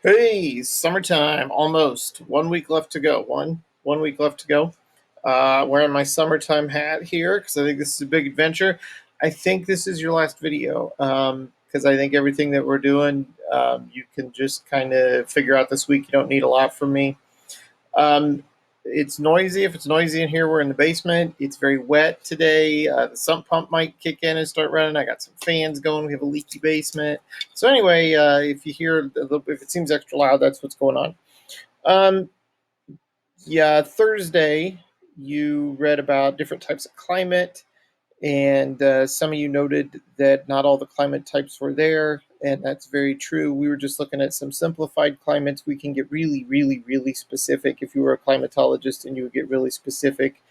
Hey, summertime, almost. 1 week left to go. One week left to go. Wearing my summertime hat here because I think this is a big adventure. I think this is your last video because I think everything that we're doing, you can just kind of figure out this week. You don't need a lot from me. Um, it's noisy. If it's noisy in here, we're in the basement. It's very wet today. The sump pump might kick in and start running. I got some fans going. We have a leaky basement. So anyway, if you hear, if it seems extra loud, that's what's going on. Um, yeah, Thursday you read about different types of climate, and some of you noted that not all the climate types were there, and that's very true. We were just looking at some simplified climates. We can get really, really, really specific. If you were a climatologist, and you would get really specific,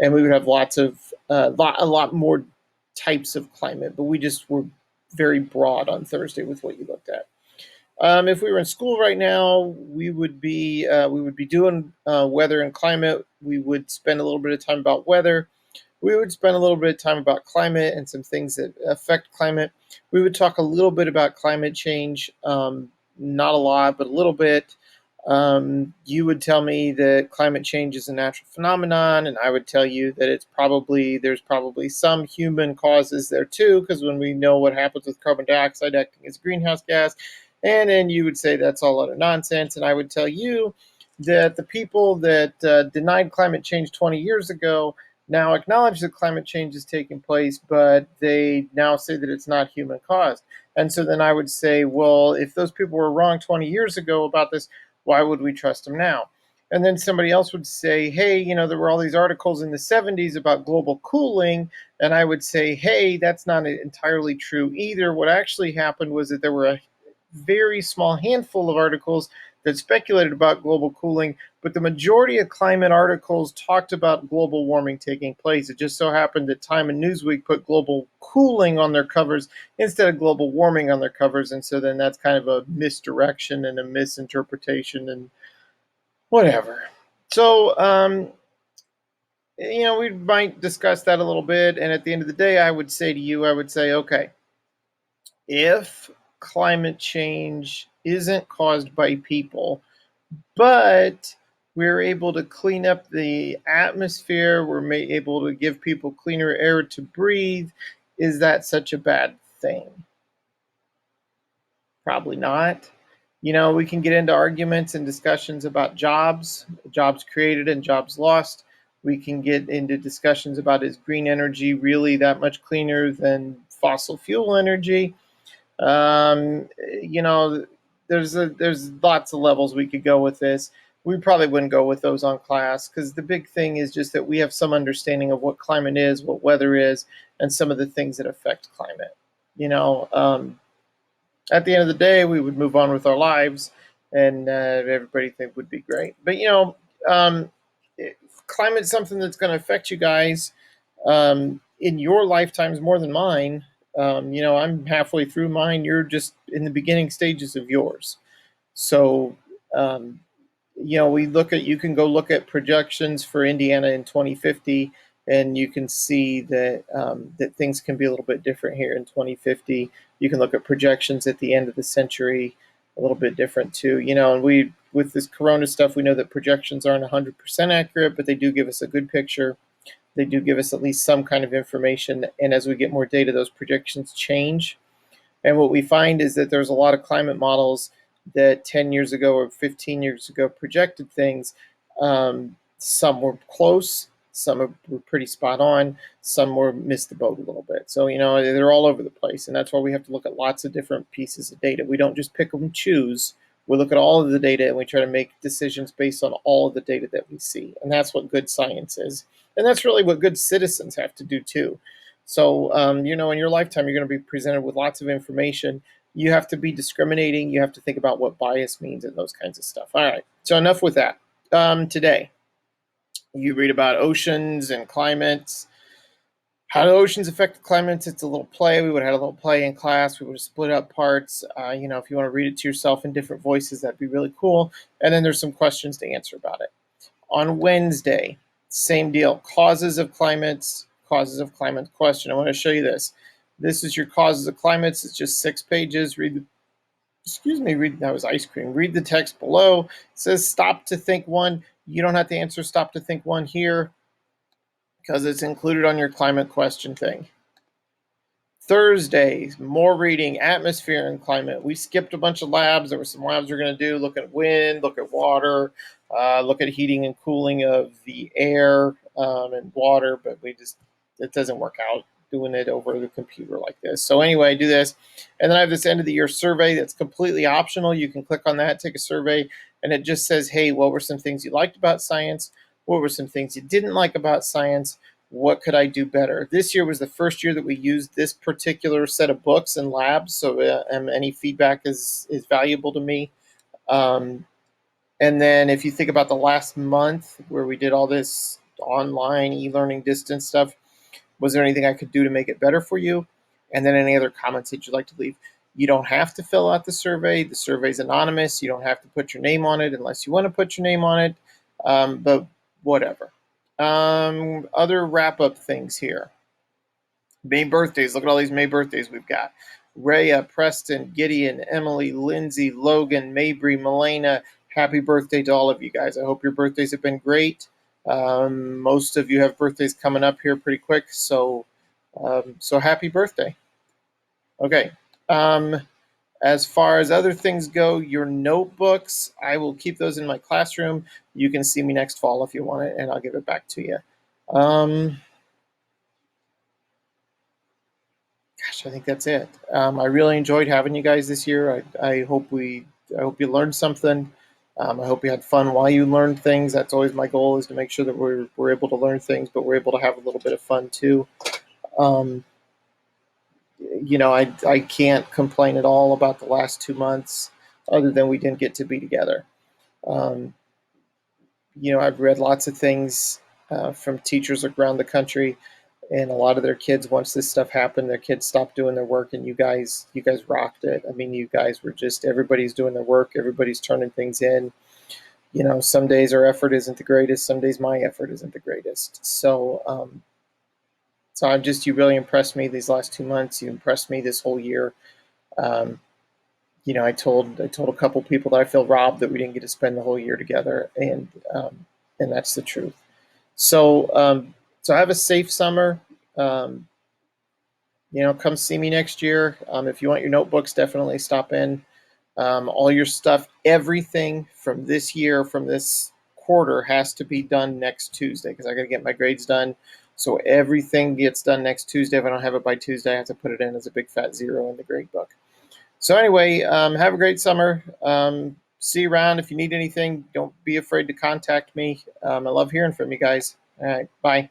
and we would have a lot more types of climate. But we just were very broad on Thursday with what you looked at. If we were in school right now, we would be doing weather and climate. We would spend a little bit of time about weather. We would spend a little bit of time about climate and some things that affect climate. We would talk a little bit about climate change, not a lot, but a little bit. You would tell me that climate change is a natural phenomenon, and I would tell you that there's probably some human causes there too, because when we know what happens with carbon dioxide acting as a greenhouse gas, and then you would say that's all utter nonsense, and I would tell you that the people that denied climate change 20 years ago now acknowledge that climate change is taking place, but they now say that it's not human caused. And so then I would say, well, if those people were wrong 20 years ago about this, why would we trust them now? And then somebody else would say, hey, there were all these articles in the 70s about global cooling. And I would say, hey, that's not entirely true either. What actually happened was that there were a very small handful of articles that speculated about global cooling, but the majority of climate articles talked about global warming taking place. It just so happened that Time and Newsweek put global cooling on their covers instead of global warming on their covers, and so then that's kind of a misdirection and a misinterpretation and whatever. So, we might discuss that a little bit, and at the end of the day, I would say, okay, if climate change isn't caused by people, but we're able to clean up the atmosphere, we're able to give people cleaner air to breathe, is that such a bad thing? Probably not. We can get into arguments and discussions about jobs created and jobs lost. We can get into discussions about is green energy really that much cleaner than fossil fuel energy? Um, you know, there's lots of levels we could go with this. We probably wouldn't go with those on class because the big thing is just that we have some understanding of what climate is, what weather is, and some of the things that affect climate. You know, um, at the end of the day, we would move on with our lives, and everybody think would be great. But um, climate's something that's going to affect you guys in your lifetimes more than mine. I'm halfway through mine. You're just in the beginning stages of yours. So, um, you can go look at projections for Indiana in 2050, and you can see that things can be a little bit different here in 2050. You can look at projections at the end of the century, a little bit different too. And with this corona stuff, we know that projections aren't 100% accurate, but they do give us a good picture. They do give us at least some kind of information, and as we get more data, those projections change. And what we find is that there's a lot of climate models that 10 years ago or 15 years ago projected things. Some were close, some were pretty spot on, some were missed the boat a little bit. So, they're all over the place. And that's why we have to look at lots of different pieces of data. We don't just pick and choose. We look at all of the data and we try to make decisions based on all of the data that we see. And that's what good science is. And that's really what good citizens have to do too. So, in your lifetime, you're going to be presented with lots of information. You have to be discriminating. You have to think about what bias means and those kinds of stuff. All right. So, enough with that. Today, you read about oceans and climates. How do oceans affect the climates? It's a little play. We would have had a little play in class. We would have split up parts. If you want to read it to yourself in different voices, that'd be really cool. And then there's some questions to answer about it. On Wednesday, same deal. Causes of climates question. I want to show you this. This is your causes of climates. It's just 6 pages. excuse me, read, that was ice cream. Read the text below. It says stop to think one. You don't have to answer stop to think one here because it's included on your climate question thing. Thursday, more reading, atmosphere and climate. We skipped a bunch of labs. There were some labs we're going to do. Look at wind, look at water, look at heating and cooling of the air and water, but it doesn't work out doing it over the computer like this. So anyway, I do this. And then I have this end of the year survey that's completely optional. You can click on that, take a survey, and it just says, hey, what were some things you liked about science? What were some things you didn't like about science? What could I do better? This year was the first year that we used this particular set of books and labs, so any feedback is valuable to me. And then if you think about the last month where we did all this online e-learning distance stuff, was there anything I could do to make it better for you? And then any other comments that you'd like to leave. You don't have to fill out the survey. The survey's anonymous. You don't have to put your name on it unless you want to put your name on it, but whatever. Other wrap-up things here. May birthdays. Look at all these May birthdays we've got. Rhea, Preston, Gideon, Emily, Lindsay, Logan, Mabry, Milena. Happy birthday to all of you guys. I hope your birthdays have been great. Most of you have birthdays coming up here pretty quick, so happy birthday. Okay. As far as other things go, your notebooks, I will keep those in my classroom. You can see me next fall if you want it, and I'll give it back to you. Gosh, I think that's it. I really enjoyed having you guys this year. I hope you learned something. I hope you had fun while you learned things. That's always my goal, is to make sure that we're able to learn things, but we're able to have a little bit of fun too. I can't complain at all about the last 2 months, other than we didn't get to be together. I've read lots of things from teachers around the country, and a lot of their kids, once this stuff happened, their kids stopped doing their work, and you guys rocked it. I mean, you guys were just, everybody's doing their work, everybody's turning things in. Some days our effort isn't the greatest, some days my effort isn't the greatest. So you really impressed me these last 2 months. You impressed me this whole year. I told a couple people that I feel robbed that we didn't get to spend the whole year together, and that's the truth. So have a safe summer. Come see me next year. If you want your notebooks, definitely stop in. All your stuff, everything from this year, from this quarter, has to be done next Tuesday, because I got to get my grades done. So everything gets done next Tuesday. If I don't have it by Tuesday, I have to put it in as a big fat 0 in the grade book. So anyway, have a great summer. See you around. If you need anything, don't be afraid to contact me. I love hearing from you guys. All right, bye.